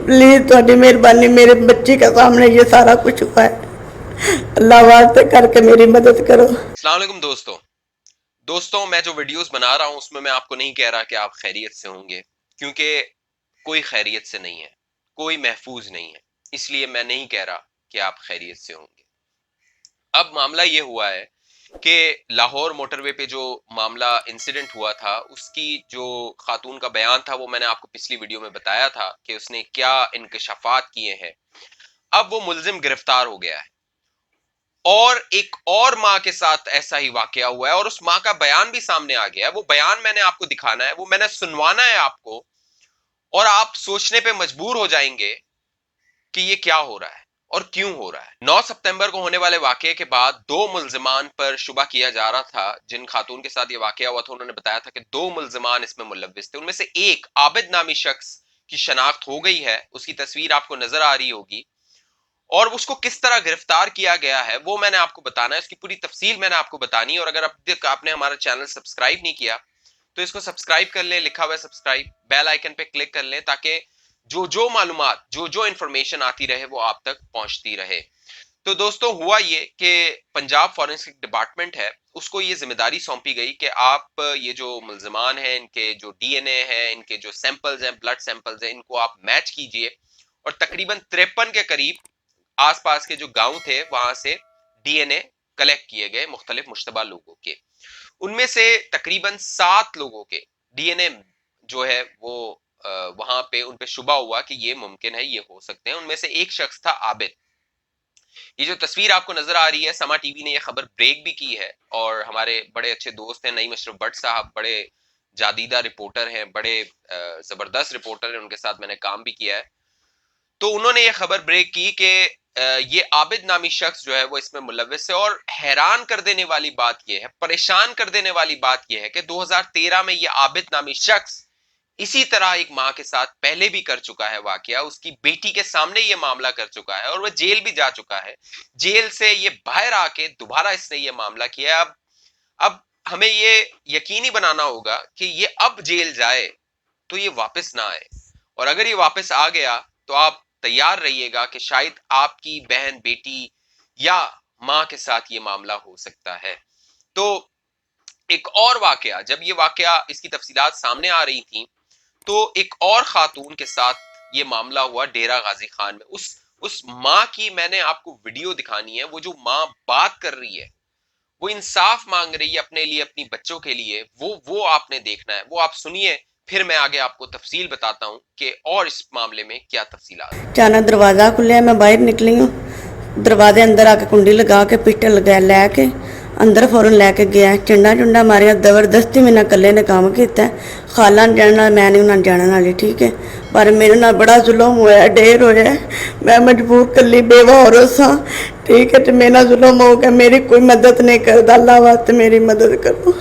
Please थोड़ी मेहरबानी, मेरे बच्ची के सामने ये सारा कुछ हुआ है, अल्लाह वास्ते करके मेरी मदद करो। अस्सलाम वालेकुम दोस्तों, मैं जो वीडियोस बना रहा हूं उसमें मैं आपको नहीं कह रहा कि आप खैरियत से होंगे, क्योंकि कोई खैरियत से नहीं है, कोई महफूज नहीं है, इसलिए मैं नहीं कह रहा कि आप खैरियत से होंगे। अब मामला ये हुआ है कि लाहौर मोटरवे पे जो मामला इंसिडेंट हुआ था, उसकी जो खातून का बयान था वो मैंने आपको पिछली वीडियो में बताया था कि उसने क्या इंकशाफात किए हैं। अब वो मुल्जिम गिरफ्तार हो गया है और एक और माँ के साथ ऐसा ही वाकया हुआ है और उस माँ का बयान भी सामने आ गया है। वो बयान मैंने आपको दिखाना है, वो मैंने सुनवाना है आपको, और आप सोचने पे मजबूर हो जाएंगे कि ये क्या हो रहा है और क्यों हो रहा है। 9 सितंबर को होने वाले वाकये के बाद दो मुल्जिमान पर शुबा किया जा रहा था। जिन खातून के साथ ये वाकया हुआ था उन्होंने बताया था कि दो मुल्जिमान इसमें मुलव्विस थे। उनमें से एक आबिद नामी शख्स की शनाख्त हो गई है, उसकी तस्वीर आपको नजर आ रही होगी, और उसको किस तरह गिरफ्तार किया गया है वो मैंने आपको बताना है, उसकी पूरी तफसील मैंने आपको बतानी है। और अगर अब तक आपने हमारा चैनल सब्सक्राइब नहीं किया तो इसको सब्सक्राइब कर लें, लिखा हुआ है सब्सक्राइब, बेल आइकन पे क्लिक कर लें ताकि जो मालूमात जो इंफॉर्मेशन आती रहे वो आप तक पहुंचती रहे। तो दोस्तों, हुआ ये कि पंजाब फॉरेंसिक डिपार्टमेंट है, उसको ये जिम्मेदारी सौंपी गई कि आप ये जो मुल्जिमान हैं इनके जो डीएनए है, इनके जो सैंपल्स हैं, ब्लड सैंपल्स हैं, इनको आप मैच कीजिए। और तकरीबन 53 के करीब आसपास के जो गांव थे वहां से डीएनए कलेक्ट किए गए मुख्तलिफ मुश्तबा लोगों के। उनमें से तकरीबन 7 लोगों के डीएनए जो है वो वहां पे उन पे शुबा हुआ कि ये मुमकिन है, ये हो सकते हैं। उनमें से एक शख्स था आबिद। ये जो तस्वीर आपको नजर आ रही है, समा टीवी ने ये खबर ब्रेक भी की है और हमारे बड़े अच्छे दोस्त हैं नईम अशरफ भट्ट साहब, बड़े जादीदा रिपोर्टर हैं, बड़े जबरदस्त रिपोर्टर हैं, उनके साथ मैंने काम भी किया है। तो उन्होंने ये खबर ब्रेक की कि ये आबिद नामी शख्स जो है वो इसमें मुलव्विस है। और हैरान कर देने वाली बात यह है, परेशान कर देने वाली बात यह है कि 2013 में ये आबिद नामी शख्स इसी तरह एक माँ के साथ पहले भी कर चुका है वाकया, उसकी बेटी के सामने ये मामला कर चुका है और वह जेल भी जा चुका है। जेल से ये बाहर आके दोबारा इसने ये मामला किया। अब हमें ये यकीनी बनाना होगा कि ये अब जेल जाए तो ये वापस ना आए, और अगर ये वापस आ गया तो आप तैयार रहिएगा कि शायद आपकी बहन, बेटी या मां के साथ ये मामला हो सकता है। तो एक और वाकया, जब ये वाकया इसकी तफसीलात सामने आ रही थी तो एक और खातून के साथ ये मामला हुआ डेरा गाजी खान में। उस माँ की मैंने आपको वीडियो दिखानी है। वो जो माँ बात कर रही है, वो इंसाफ मांग रही है अपने लिए, अपनी बच्चों के लिए, वो आपने देखना है। वो आप सुनिए, फिर मैं आगे आपको तफसील बताता हूँ कि और इस मामले में क्या तफसीलात हैं। अचानक दरवाज़ा खुलिया, मैं बाहर निकली हूँ, दरवाजे अंदर आके कुंडी लगा के पिस्टल लगा लैके अंदर फौरन लैके गया, चंडा चुंडा मारिया, जबरदस्ती मेरे कल्ले ने काम किया। खाला ने जाने, मैं नहीं उन्हें जाने वाली, ठीक है, पर मेरे नाल बड़ा जुल्म होया, ढेर होया, मैं मजबूर कली बेवा औरत सा, ठीक है, तो मेरा जुल्म हो गया, मेरी कोई मदद नहीं करता, अल्लाह वास्ते मेरी मदद करो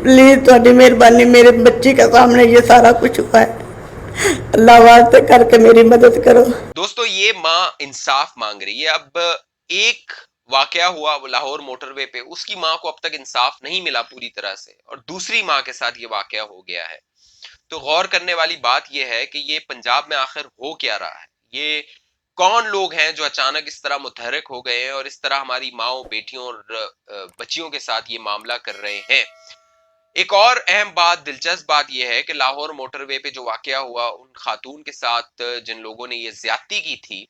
प्लीज़, थोड़ी मेहरबानी, मेरे बच्ची के सामने ये सारा कुछ हुआ है, अल्लाह वास्ते करके मेरी मदद करो। दोस्तों, ये माँ इंसाफ मांग रही है। अब एक वाकया हुआ वो लाहौर मोटरवे पे, उसकी माँ को अब तक इंसाफ नहीं मिला पूरी तरह से, और दूसरी माँ के साथ ये वाकया हो गया है। तो गौर करने वाली बात यह है कि ये पंजाब में आखिर हो क्या रहा है, ये कौन लोग हैं जो अचानक इस तरह मुतहरक हो गए हैं और इस तरह हमारी माओ, बेटियों और बच्चियों के साथ ये मामला कर रहे हैं। एक और अहम बात, दिलचस्प बात यह है कि लाहौर मोटरवे पे जो वाकया हुआ, उन खातून के साथ जिन लोगों ने ये ज्यादती की थी,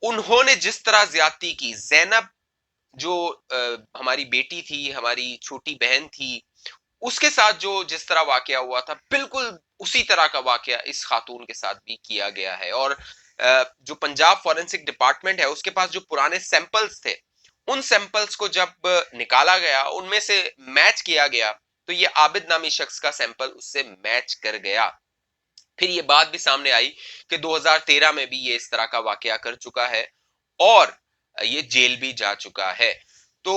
उन्होंने जिस तरह ज्यादती की, जैनब जो हमारी बेटी थी, हमारी छोटी बहन थी, उसके साथ जो जिस तरह वाकया हुआ था, बिल्कुल उसी तरह का वाकया इस खातून के साथ भी किया गया है। और जो पंजाब फॉरेंसिक डिपार्टमेंट है उसके पास जो पुराने सैंपल्स थे, उन सैंपल्स को जब निकाला गया, उनमें से मैच किया गया, तो ये आबिद नामी शख्स का सैंपल उससे मैच कर गया। फिर ये बात भी सामने आई कि 2013 में भी ये इस तरह का वाकया कर चुका है और ये जेल भी जा चुका है। तो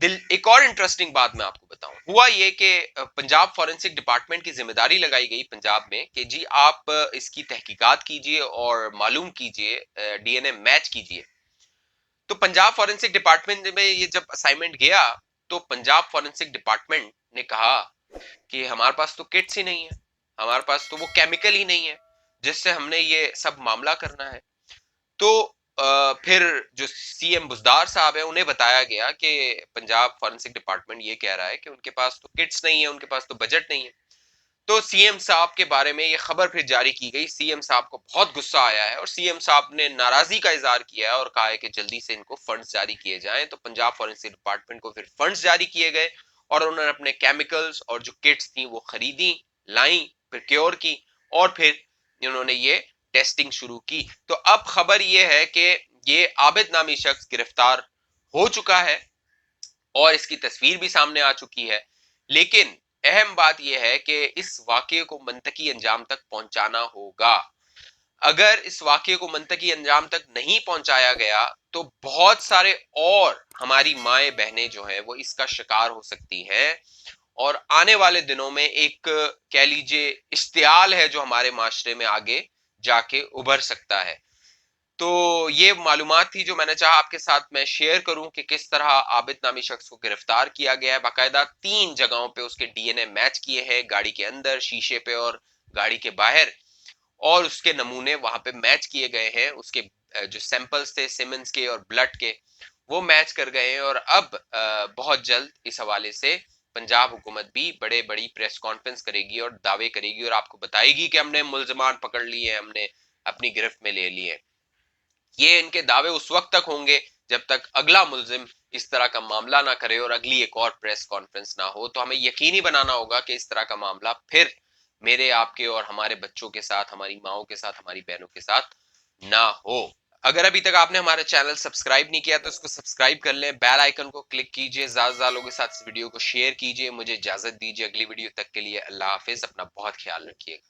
एक और इंटरेस्टिंग बात मैं आपको बताऊं, हुआ ये कि पंजाब फॉरेंसिक डिपार्टमेंट की जिम्मेदारी लगाई गई पंजाब में कि जी आप इसकी तहकीकात कीजिए और मालूम कीजिए, डीएनए मैच कीजिए। तो पंजाब फॉरेंसिक डिपार्टमेंट में ये जब असाइनमेंट गया तो पंजाब फॉरेंसिक डिपार्टमेंट ने कहा कि हमारे पास तो किट्स ही नहीं है, हमारे पास तो वो केमिकल ही नहीं है। جس سے ہم نے یہ سب معاملہ کرنا ہے. تو پھر جو سی ایم بزدار صاحب ہیں انہیں بتایا گیا کہ پنجاب فورنسک ڈپارٹمنٹ یہ کہہ رہا ہے کہ ان کے پاس تو کٹس نہیں ہے, ان کے پاس تو بجٹ نہیں ہے. تو سی ایم صاحب کے بارے میں یہ خبر پھر جاری کی گئی. سی ایم صاحب کو بہت غصہ آیا ہے اور سی ایم صاحب نے ناراضی کا اظہار کیا ہے اور کہا ہے کہ جلدی سے ان کو فنڈز جاری کیے جائیں. تو پنجاب فورنسک ڈپارٹمنٹ کو پھر فنڈز جاری کیے گئے اور انہوں نے اپنے کیمیکلز اور جو کٹس تھیں وہ خریدی, لائیں, پروکیور کی اور پھر انہوں نے یہ ٹیسٹنگ شروع کی. تو اب خبر یہ ہے کہ یہ عابد نامی شخص گرفتار ہو چکا ہے اور اس کی تصویر بھی سامنے آ چکی ہے. لیکن اہم بات یہ ہے کہ اس واقعے کو منطقی انجام تک پہنچانا ہوگا. اگر اس واقعے کو منطقی انجام تک نہیں پہنچایا گیا تو بہت سارے اور ہماری مائیں بہنیں جو ہیں وہ اس کا شکار ہو سکتی ہیں اور آنے والے دنوں میں ایک کہہ لیجئے اشتعال ہے جو ہمارے معاشرے میں آگے جا کے ابھر سکتا ہے. تو یہ معلومات تھی جو میں نے چاہا آپ کے ساتھ میں شیئر کروں کہ کس طرح عابد نامی شخص کو گرفتار کیا گیا ہے. باقاعدہ 3 جگہوں پہ اس کے ڈی این اے میچ کیے ہیں, گاڑی کے اندر, شیشے پہ اور گاڑی کے باہر, اور اس کے نمونے وہاں پہ میچ کیے گئے ہیں. اس کے جو سیمپلز تھے سیمنز کے اور بلڈ کے وہ میچ کر گئے ہیں. اور اب بہت جلد اس حوالے سے پنجاب حکومت بھی بڑی پریس کانفرنس کرے گی اور دعوے کرے گی اور آپ کو بتائے گی کہ ہم نے ملزمان پکڑ لیے ہیں, ہم نے اپنی گرفت میں لے لیے. یہ ان کے دعوے اس وقت تک ہوں گے جب تک اگلا ملزم اس طرح کا معاملہ نہ کرے اور اگلی ایک اور پریس کانفرنس نہ ہو. تو ہمیں یقینی بنانا ہوگا کہ اس طرح کا معاملہ پھر میرے, آپ کے اور ہمارے بچوں کے ساتھ, ہماری ماؤں کے ساتھ, ہماری بہنوں کے ساتھ نہ ہو. اگر ابھی تک آپ نے ہمارا چینل سبسکرائب نہیں کیا تو اس کو سبسکرائب کر لیں, بیل آئیکن کو کلک کیجئے, زیادہ سے زیادہ لوگوں کے ساتھ اس ویڈیو کو شیئر کیجئے. مجھے اجازت دیجئے, اگلی ویڈیو تک کے لیے اللہ حافظ. اپنا بہت خیال رکھیے گا.